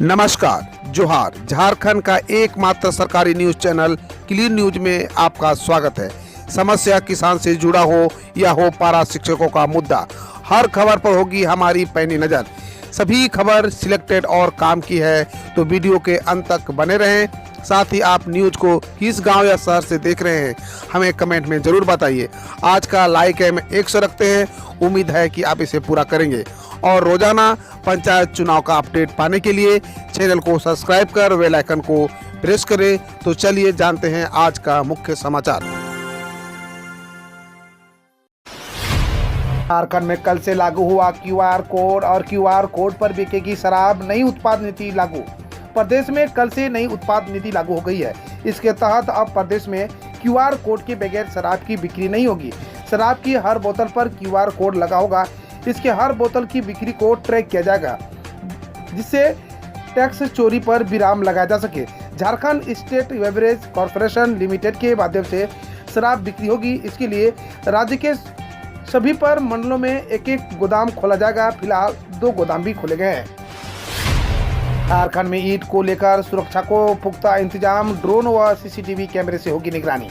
नमस्कार, जोहार। झारखंड का एकमात्र सरकारी न्यूज चैनल क्लीन न्यूज में आपका स्वागत है। समस्या किसान से जुड़ा हो या हो पारा शिक्षकों का मुद्दा, हर खबर पर होगी हमारी पैनी नज़र। सभी खबर सिलेक्टेड और काम की है, तो वीडियो के अंत तक बने रहें। साथ ही आप न्यूज को किस गांव या शहर से देख रहे हैं, हमें कमेंट में ज़रूर बताइए। आज का लाइक है 100 रखते हैं, उम्मीद है कि आप इसे पूरा करेंगे। और रोजाना पंचायत चुनाव का अपडेट पाने के लिए चैनल को सब्सक्राइब कर बेल आइकन को प्रेस करें। तो चलिए जानते हैं आज का मुख्य समाचार। झारखंड में कल से लागू हुआ क्यूआर कोड और क्यूआर कोड पर बिकेगी शराब। नई उत्पाद नीति लागू। प्रदेश में कल से नई उत्पाद नीति लागू हो गई है। इसके तहत अब प्रदेश में क्यूआर कोड के बगैर शराब की बिक्री नहीं होगी। शराब की हर बोतल पर क्यूआर कोड लगा होगा। इसके हर बोतल की बिक्री को ट्रैक किया जाएगा, जिससे टैक्स चोरी पर विराम लगाया जा सके। Jharkhand state beverage corporation limited के माध्यम से शराब बिक्री होगी। इसके लिए राज्य के सभी पर मंडलों में एक एक गोदाम खोला जाएगा। फिलहाल 2 गोदाम भी खोले गए हैं। झारखंड में ईद को लेकर सुरक्षा को पुख्ता इंतजाम। ड्रोन व सीसीटीवी कैमरे से होगी निगरानी।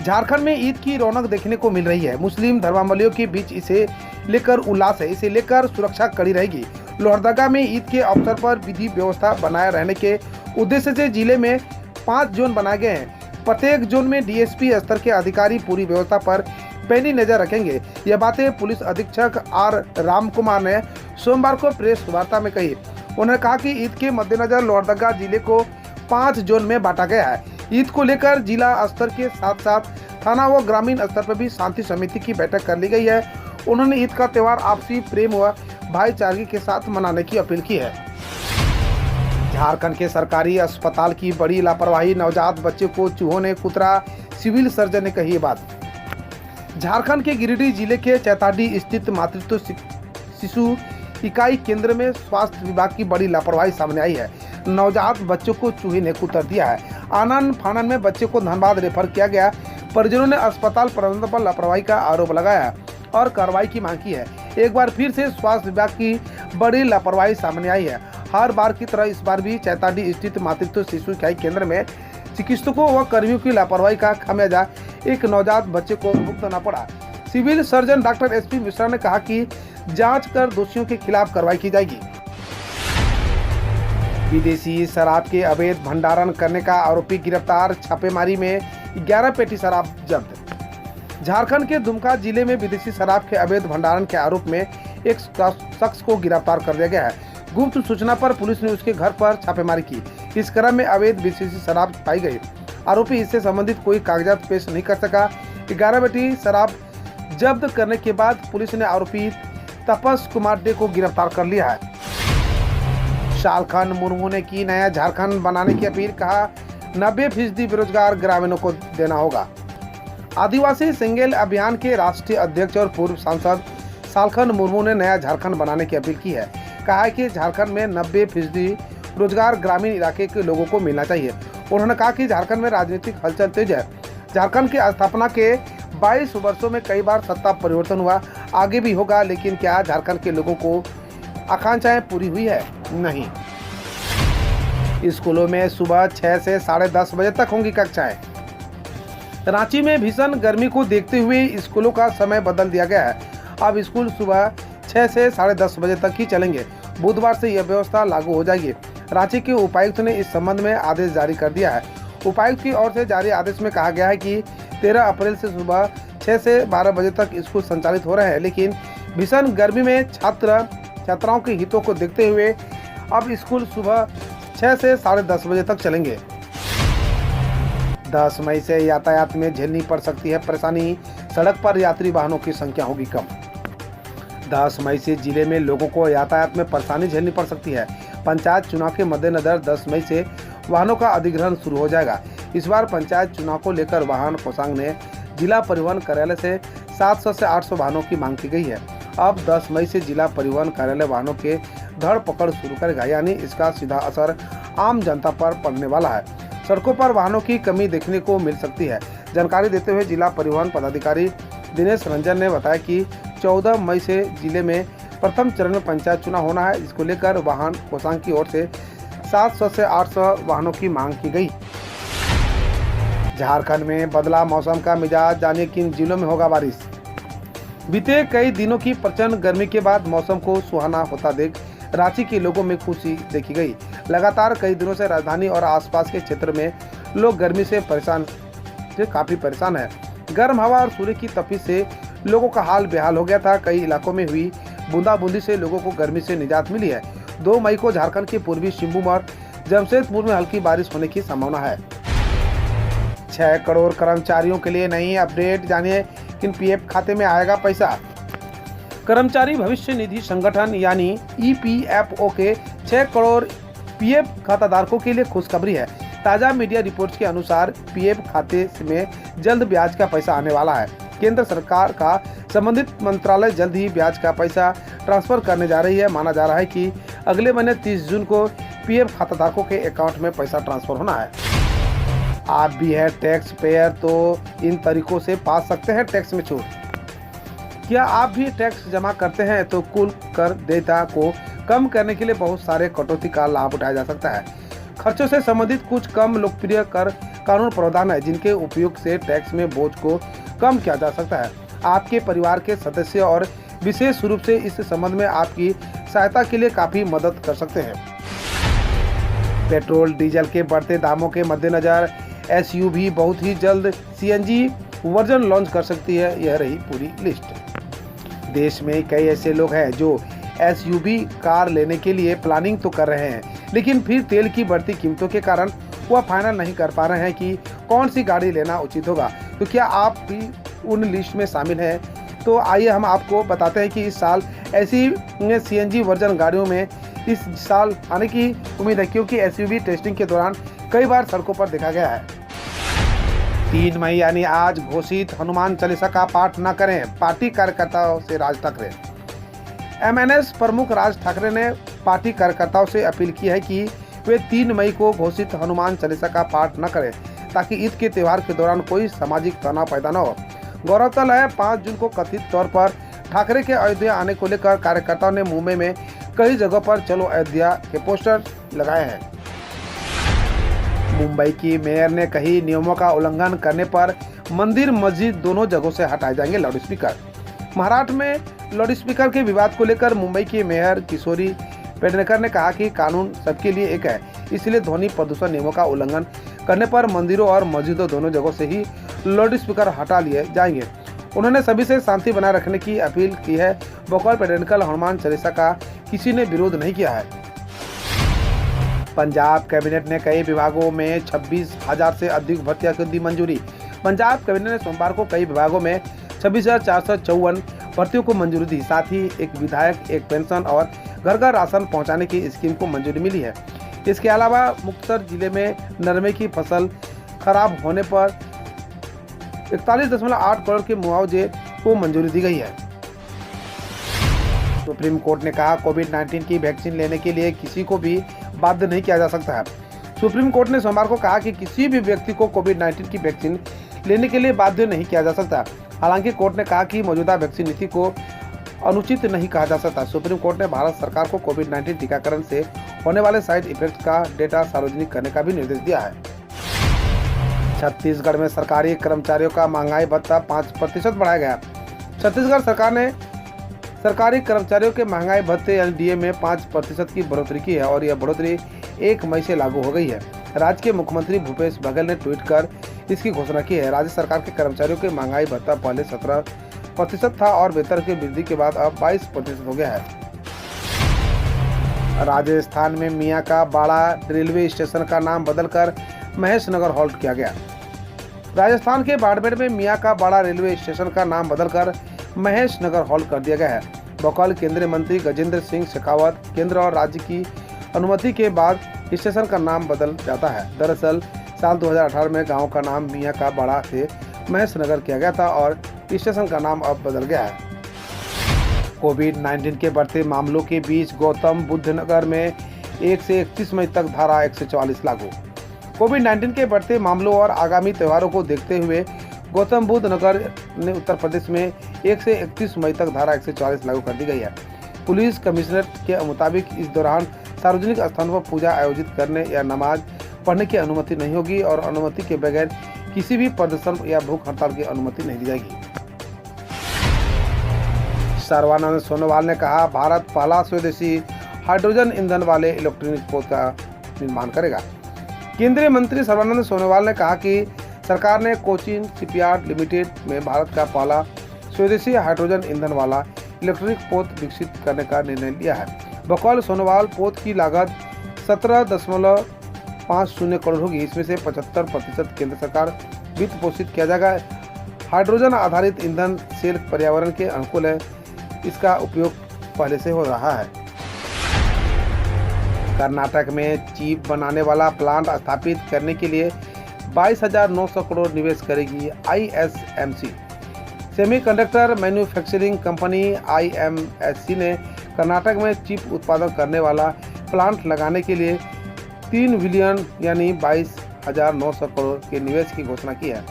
झारखंड में ईद की रौनक देखने को मिल रही है। मुस्लिम धर्मावलंबियों के बीच इसे लेकर उल्लास है। इसे लेकर सुरक्षा कड़ी रहेगी। लोहरदगा में ईद के अवसर पर विधि व्यवस्था बनाए रहने के उद्देश्य से जिले में 5 जोन बनाए गए हैं। प्रत्येक जोन में डीएसपी स्तर के अधिकारी पूरी व्यवस्था पर पैनी नजर रखेंगे। यह बातें पुलिस अधीक्षक आर राम कुमार ने सोमवार को प्रेस वार्ता में कही। उन्होंने कहा कि ईद के मद्देनजर लोहरदगा जिले को 5 जोन में बांटा गया है। ईद को लेकर जिला स्तर के साथ साथ थाना व ग्रामीण स्तर पर भी शांति समिति की बैठक कर ली गई है। उन्होंने ईद का त्योहार आपसी प्रेम व भाईचारे के साथ मनाने की अपील की है। झारखंड के सरकारी अस्पताल की बड़ी लापरवाही। नवजात बच्चे को चूहों ने कुतरा। सिविल सर्जन ने कही ये बात। झारखंड के गिरिडीह जिले के चैताडी स्थित मातृत्व शिशु इकाई केंद्र में स्वास्थ्य विभाग की बड़ी लापरवाही सामने आई है। नवजात बच्चों को चूहे ने कुतर दिया है। आनन फानन में बच्चे को धनबाद रेफर किया गया। परिजनों ने अस्पताल प्रबंधन पर लापरवाही का आरोप लगाया और कार्रवाई की मांग की है। एक बार फिर से स्वास्थ्य विभाग की बड़ी लापरवाही सामने आई है। हर बार की तरह इस बार भी चैताडी स्थित मातृत्व शिशु इकाई केंद्र में चिकित्सकों व कर्मियों की लापरवाही का खामियाजा एक नवजात बच्चे को भुगतना पड़ा। Civil surgeon doctor SP Mishra ने कहा कि जांच कर दोषियों के खिलाफ कार्रवाई की जाएगी। विदेशी शराब के अवैध भंडारण करने का आरोपी गिरफ्तार। छापेमारी में 11 पेटी शराब जब्त। झारखंड के दुमका जिले में विदेशी शराब के अवैध भंडारण के आरोप में एक शख्स को गिरफ्तार कर लिया गया है। गुप्त सूचना पर पुलिस ने उसके घर पर छापेमारी की। इस क्रम में अवैध विदेशी शराब पाई गई। आरोपी इससे संबंधित कोई कागजात पेश नहीं कर सका। 11 पेटी शराब जब्त करने के बाद पुलिस ने आरोपी तपस कुमार डे को गिरफ्तार कर लिया है। शालखन मुर्मू ने की नया झारखंड बनाने की अपील। कहा 90% बेरोजगार ग्रामीणों को देना होगा। आदिवासी सिंगल अभियान के राष्ट्रीय अध्यक्ष और पूर्व सांसद शालखन मुर्मू ने नया झारखंड बनाने की अपील की है। कहा है कि झारखंड में 90% रोजगार ग्रामीण इलाके के लोगों को मिलना चाहिए। उन्होंने कहा कि झारखंड में राजनीतिक हलचल तेज है। झारखंड की स्थापना के 22 वर्षों में कई बार सत्ता परिवर्तन हुआ, आगे भी होगा, लेकिन क्या झारखंड के लोगों को आकांक्षाएं पूरी हुई है? नहीं। स्कूलों में सुबह 6 से 10:30 बजे तक होंगी कक्षाएं। रांची में भीषण गर्मी को देखते हुए स्कूलों का समय बदल दिया गया है। अब स्कूल सुबह 6 से 10:30 बजे तक ही चलेंगे। बुधवार से यह व्यवस्था लागू हो जाएगी। रांची के उपायुक्त ने इस संबंध में आदेश जारी कर दिया है। उपायुक्त की ओर से जारी आदेश में कहा गया है कि 13 अप्रैल से सुबह 6 से 12 बजे तक स्कूल संचालित हो रहे हैं, लेकिन भीषण गर्मी में छात्राओं के हितों को देखते हुए अब स्कूल सुबह 6 से 10:30 बजे तक चलेंगे। 10 मई से यातायात में झेलनी पड़ सकती है परेशानी। सड़क पर यात्री वाहनों की संख्या होगी कम। 10 मई से जिले में लोगों को यातायात में परेशानी झेलनी पड़ सकती है। पंचायत चुनाव के मद्देनजर 10 मई से वाहनों का अधिग्रहण शुरू हो जाएगा। इस बार पंचायत चुनाव को लेकर वाहन कोषांग ने जिला परिवहन कार्यालय से 700 से 800 वाहनों की मांग की गई है। अब 10 मई से जिला परिवहन कार्यालय वाहनों के धड़ पकड़ शुरू करेगा, यानी इसका सीधा असर आम जनता पर पड़ने वाला है। सड़कों पर वाहनों की कमी देखने को मिल सकती है। जानकारी देते हुए जिला परिवहन पदाधिकारी दिनेश रंजन ने बताया कि 14 मई से जिले में प्रथम चरण में पंचायत चुनाव होना है। इसको लेकर वाहन कोषांग की ओर से 700 से 800 वाहनों की मांग की गई। झारखंड में बदला मौसम का मिजाज, जानिए किन जिलों में होगा बारिश। बीते कई दिनों की प्रचंड गर्मी के बाद मौसम को सुहाना होता देख रांची के लोगों में खुशी देखी गई। लगातार कई दिनों से राजधानी और आसपास के क्षेत्र में लोग गर्मी से काफी परेशान है। गर्म हवा और सूर्य की तपिश से लोगों का हाल बेहाल हो गया था। कई इलाकों में हुई बूंदाबूंदी से लोगों को गर्मी से निजात मिली है। 2 मई को झारखंड के पूर्वी सिंहभूम और जमशेदपुर में हल्की बारिश होने की संभावना है। 6 करोड़ कर्मचारियों के लिए नई अपडेट, जानिए किन पीएफ खाते में आएगा पैसा। कर्मचारी भविष्य निधि संगठन यानी ईपीएफओ के 6 करोड़ पीएफ खाताधारकों के लिए खुशखबरी है। ताजा मीडिया रिपोर्ट्स के अनुसार पीएफ खाते में जल्द ब्याज का पैसा आने वाला है। केंद्र सरकार का संबंधित मंत्रालय जल्द ही ब्याज का पैसा ट्रांसफर करने जा रही है। माना जा रहा है कि अगले महीने 30 जून को पीएफ खाताधारकों के अकाउंट में पैसा ट्रांसफर होना है। आप भी है टैक्स पेयर तो इन तरीकों से पा सकते हैं टैक्स में छूट। क्या आप भी टैक्स जमा करते हैं तो कुल कर देयता को कम करने के लिए बहुत सारे कटौती का लाभ उठाया जा सकता है। खर्चों से संबंधित कुछ कम लोकप्रिय कर कानून प्रावधान है जिनके उपयोग से टैक्स में बोझ को कम किया जा सकता है। आपके परिवार के सदस्य और विशेष रूप से इस संबंध में आपकी सहायता के लिए काफी मदद कर सकते हैं। पेट्रोल डीजल के बढ़ते दामों के मद्देनजर एसयूवी बहुत ही जल्द सीएनजी वर्जन लॉन्च कर सकती है। यह रही पूरी लिस्ट। देश में कई ऐसे लोग हैं जो एसयूवी कार लेने के लिए प्लानिंग तो कर रहे हैं, लेकिन फिर तेल की बढ़ती कीमतों के कारण वह फाइनल नहीं कर पा रहे हैं कि कौन सी गाड़ी लेना उचित होगा। तो क्या आप भी उन लिस्ट में शामिल हैं? तो आइए हम आपको बताते हैं कि इस साल ऐसी सीएनजी वर्जन गाड़ियों में इस साल आने की उम्मीद है, क्योंकि एसयूवी टेस्टिंग के दौरान कई बार सड़कों पर देखा गया है। 3 मई यानी आज घोषित हनुमान चालीसा का पाठ न करें, पार्टी कार्यकर्ताओं से राज ठाकरे। एमएनएस प्रमुख राज ठाकरे ने पार्टी कार्यकर्ताओं से अपील की है कि वे 3 मई को घोषित हनुमान चालीसा का पाठ न करें, ताकि ईद के त्यौहार के दौरान कोई सामाजिक तनाव पैदा न हो। गौरतलब है 5 जून को कथित तौर पर ठाकरे के अयोध्या आने को लेकर कार्यकर्ताओं ने मुंबई में कई जगहों पर चलो अयोध्या के पोस्टर लगाए हैं। मुंबई की मेयर ने कही नियमों का उल्लंघन करने पर मंदिर मस्जिद दोनों जगहों से हटाए जाएंगे लाउडस्पीकर। महाराष्ट्र में लाउडस्पीकर के विवाद को लेकर मुंबई की मेयर किशोरी पेडनेकर ने कहा कि कानून सबके लिए एक है, इसलिए ध्वनि प्रदूषण नियमों का उल्लंघन करने पर मंदिरों और मस्जिदों दोनों जगहों से ही लाउडस्पीकर हटा लिए जाएंगे। उन्होंने सभी से शांति बनाए रखने की अपील की है। भोपाल पेडनेकर हनुमान चालीसा का किसी ने विरोध नहीं किया है। पंजाब कैबिनेट ने कई विभागों में 26,000 से अधिक भर्तियों को दी मंजूरी। पंजाब कैबिनेट ने सोमवार को कई विभागों में 26,454 भर्तियों को मंजूरी दी। साथ ही एक विधायक, एक पेंशन और घर घर राशन पहुंचाने की स्कीम को मंजूरी मिली है। इसके अलावा मुक्तसर जिले में नरमे की फसल खराब होने पर 41.8 करोड़ के मुआवजे को मंजूरी दी गई है। सुप्रीम कोर्ट ने कहा कोविड-19 की वैक्सीन लेने के लिए किसी को भी बाध्य नहीं किया जा सकता है। सुप्रीम कोर्ट ने सोमवार को कहा कि किसी भी व्यक्ति को कोविड-19 की वैक्सीन लेने के लिए बाध्य नहीं किया जा सकता। हालांकि कोर्ट ने कहा कि मौजूदा वैक्सीन नीति को अनुचित नहीं कहा जा सकता। सुप्रीम कोर्ट ने भारत सरकार को कोविड-19 टीकाकरण से होने वाले साइड इफेक्ट का डेटा सार्वजनिक करने का भी निर्देश दिया है। छत्तीसगढ़ में सरकारी कर्मचारियों का महंगाई भत्ता 5% बढ़ाया गया। छत्तीसगढ़ सरकार ने सरकारी कर्मचारियों के महंगाई भत्ते यानी डीए में 5% की बढ़ोतरी की है और यह बढ़ोतरी 1 मई से लागू हो गई है। राज्य के मुख्यमंत्री भूपेश बघेल ने ट्वीट कर इसकी घोषणा की है। राज्य सरकार के कर्मचारियों के महंगाई भत्ता पहले 17% था और वेतन की वृद्धि के बाद अब 22% हो गया है। राजस्थान में मियां का बाड़ा रेलवे स्टेशन का नाम बदलकर महेश नगर हॉल्ट किया गया। राजस्थान के बाड़मेर में मियां का बाड़ा रेलवे स्टेशन का नाम बदलकर महेश नगर हॉल्ट कर दिया गया है। भोपाल केंद्रीय मंत्री गजेंद्र सिंह शेखावत केंद्र और राज्य की अनुमति के बाद स्टेशन का नाम बदल जाता है। दरअसल साल 2018 में गांव का नाम मियां का बाड़ा से महेश नगर किया गया था और स्टेशन का नाम अब बदल गया है। कोविड-19 के बढ़ते मामलों के बीच गौतम बुद्ध नगर में 1 से 31 मई तक धारा 144 लागू। कोविड-19 के बढ़ते मामलों और आगामी त्योहारों को देखते हुए गौतम बुद्ध नगर ने उत्तर प्रदेश में 1 से 31 मई तक धारा 144 लागू कर दी गई है। पुलिस कमिश्नर के मुताबिक इस दौरान सार्वजनिक स्थानों पर पूजा आयोजित करने या नमाज पढ़ने की अनुमति नहीं होगी और अनुमति के बगैर किसी भी प्रदर्शन या भूख हड़ताल की अनुमति नहीं दी जाएगी। सर्बानंद सोनोवाल ने कहा, भारत पहला स्वदेशी हाइड्रोजन ईंधन वाले इलेक्ट्रॉनिक पोत का निर्माण करेगा। केंद्रीय मंत्री सर्बानंद सोनोवाल ने कहा कि सरकार ने कोचिन शिपयार्ड लिमिटेड में भारत का पहला स्वदेशी हाइड्रोजन ईंधन वाला इलेक्ट्रॉनिक पोत विकसित करने का निर्णय लिया है। बकौल सोनोवाल, पोत की लागत 17.50 करोड़ होगी। इसमें से 75% केंद्र सरकार वित्त पोषित किया जाएगा। हाइड्रोजन आधारित ईंधन सेल पर्यावरण के अनुकूल है। इसका उपयोग पहले से हो रहा है। कर्नाटक में चिप बनाने वाला प्लांट स्थापित करने के लिए 22,900 करोड़ निवेश करेगी ISMC। Semiconductor manufacturing company IMSC ने कर्नाटक में चिप उत्पादन करने वाला प्लांट लगाने के लिए 3 बिलियन यानी 22,900 करोड़ के निवेश की घोषणा की है।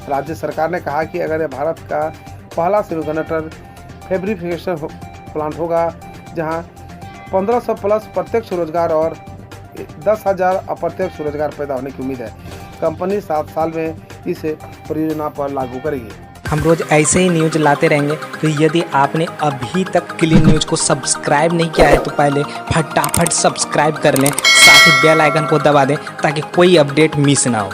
राज्य सरकार ने कहा कि अगर यह भारत का पहला सेमीकंडक्टर फैब्रिकेशन प्लांट होगा जहां 1500 प्लस प्रत्यक्ष रोजगार और 10,000 अप्रत्यक्ष रोजगार पैदा होने की उम्मीद है। कंपनी 7 साल में इस परियोजना पर लागू करेगी। हम रोज ऐसे ही न्यूज लाते रहेंगे, तो यदि आपने अभी तक क्लीन न्यूज को सब्सक्राइब नहीं किया है तो पहले फटाफट सब्सक्राइब कर लें, साथ ही बेल आइकन को दबा दें ताकि कोई अपडेट मिस ना हो।